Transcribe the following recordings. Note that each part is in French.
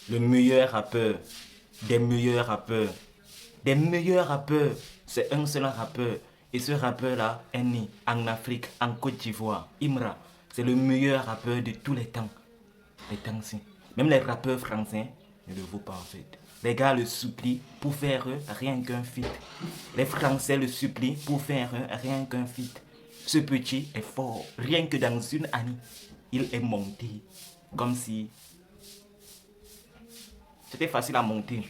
Le meilleur rappeur, des meilleurs rappeurs, des meilleurs rappeurs, c'est un seul rappeur. Et ce rappeur-là est né en Afrique, en Côte d'Ivoire. Imra, c'est le meilleur rappeur de tous les temps. Les temps-ci. Même les rappeurs français ne le vaut pas en fait. Les gars le supplient pour faire rien qu'un feat. Les Français le supplient pour faire rien qu'un feat. Ce petit est fort. Rien que dans une année, il est monté. Comme si c'était facile à monter.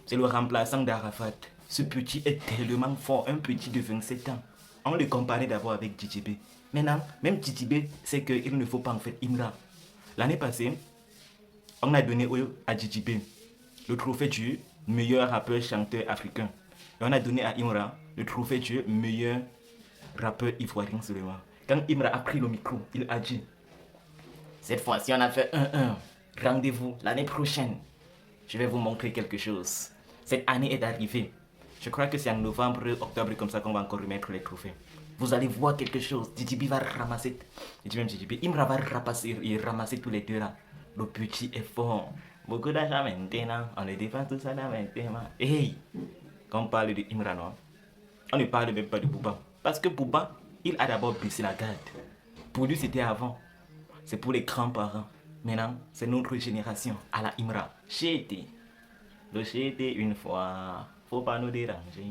C'est le remplaçant d'Arafat. Ce petit est tellement fort, un petit de 27 ans. On le comparait d'abord avec DJB. Maintenant, même DJB sait qu'il ne faut pas en fait Imra. L'année passée, on a donné à DJB le trophée du meilleur rappeur chanteur africain. Et on a donné à Imra le trophée du meilleur rappeur ivoirien seulement. Quand Imra a pris le micro, il a dit: cette fois-ci, on a fait 1-1. Rendez-vous l'année prochaine. Je vais vous montrer quelque chose. Cette année est arrivée. Je crois que c'est en novembre, octobre, comme ça qu'on va encore remettre les trophées. Vous allez voir quelque chose. DJB va ramasser. Je dis même DJB, Imra va ramasser tous les deux là. Le petit est fort. Beaucoup d'argent maintenant. On le dépense tout ça dans maintenant. Hey! Quand on parle de Imra, non, on ne parle même pas de Booba. Parce que Booba, il a d'abord baissé la garde. Pour lui, c'était avant. C'est pour les grands-parents. Maintenant, c'est notre génération. À la Imra. J'ai été. J'ai été une fois. Faut pas nous déranger.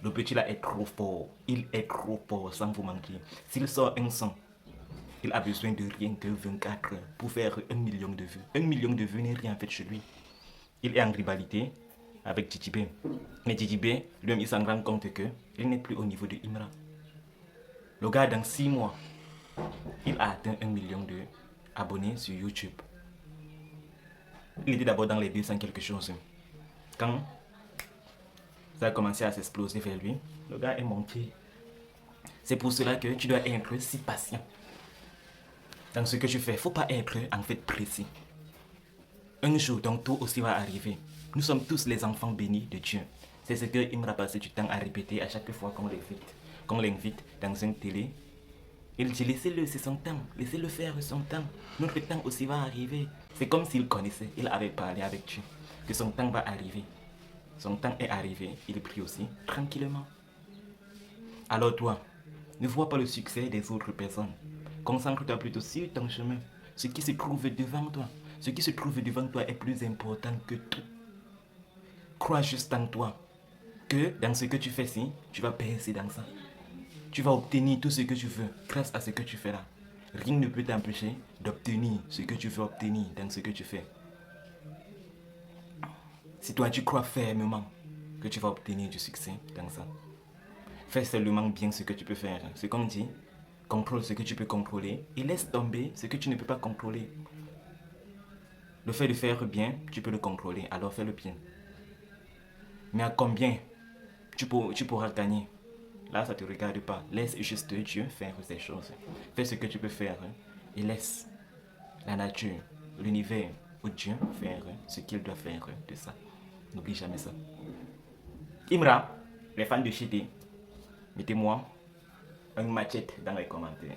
Le petit là est trop fort. Il est trop fort, sans vous mentir. S'il sort un son, il a besoin de rien que 24 heures pour faire 1 million de vues. 1 million de vues n'est rien fait chez lui. Il est en rivalité avec DJB. Mais DJB, lui-même, il s'en rend compte que il n'est plus au niveau de Imra. Le gars, dans 6 mois, il a atteint 1 million d'abonnés sur YouTube. Il était d'abord dans les 200 quelque chose. Quand ça a commencé à s'exploser vers lui, le gars est monté. C'est pour cela que tu dois être si patient dans ce que tu fais. Il ne faut pas être en fait précis. Un jour, donc tout aussi va arriver. Nous sommes tous les enfants bénis de Dieu. C'est ce que Imra passait du temps à répéter à chaque fois qu'on l'invite dans une télé. Il dit: laissez-le, c'est son temps, laissez-le faire son temps. Notre temps aussi va arriver. C'est comme s'il connaissait, il avait parlé avec Dieu, que son temps va arriver. Son temps est arrivé, il prie aussi, tranquillement. Alors toi, ne vois pas le succès des autres personnes. Concentre-toi plutôt sur ton chemin. Ce qui se trouve devant toi. Ce qui se trouve devant toi est plus important que tout. Crois juste en toi. Que dans ce que tu fais ci, tu vas percer dans ça. Tu vas obtenir tout ce que tu veux grâce à ce que tu fais là. Rien ne peut t'empêcher d'obtenir ce que tu veux obtenir dans ce que tu fais. Si toi tu crois fermement que tu vas obtenir du succès dans ça, fais seulement bien ce que tu peux faire. Ce qu'on dit, contrôle ce que tu peux contrôler et laisse tomber ce que tu ne peux pas contrôler. Le fait de faire bien, tu peux le contrôler, alors fais le bien. Mais à combien tu pourras gagner? Là, ça ne te regarde pas. Laisse juste Dieu faire ces choses. Fais ce que tu peux faire et laisse la nature, l'univers ou Dieu faire ce qu'il doit faire de ça. N'oublie jamais ça. Imra, les fans de Chité, mettez-moi un machette dans les commentaires.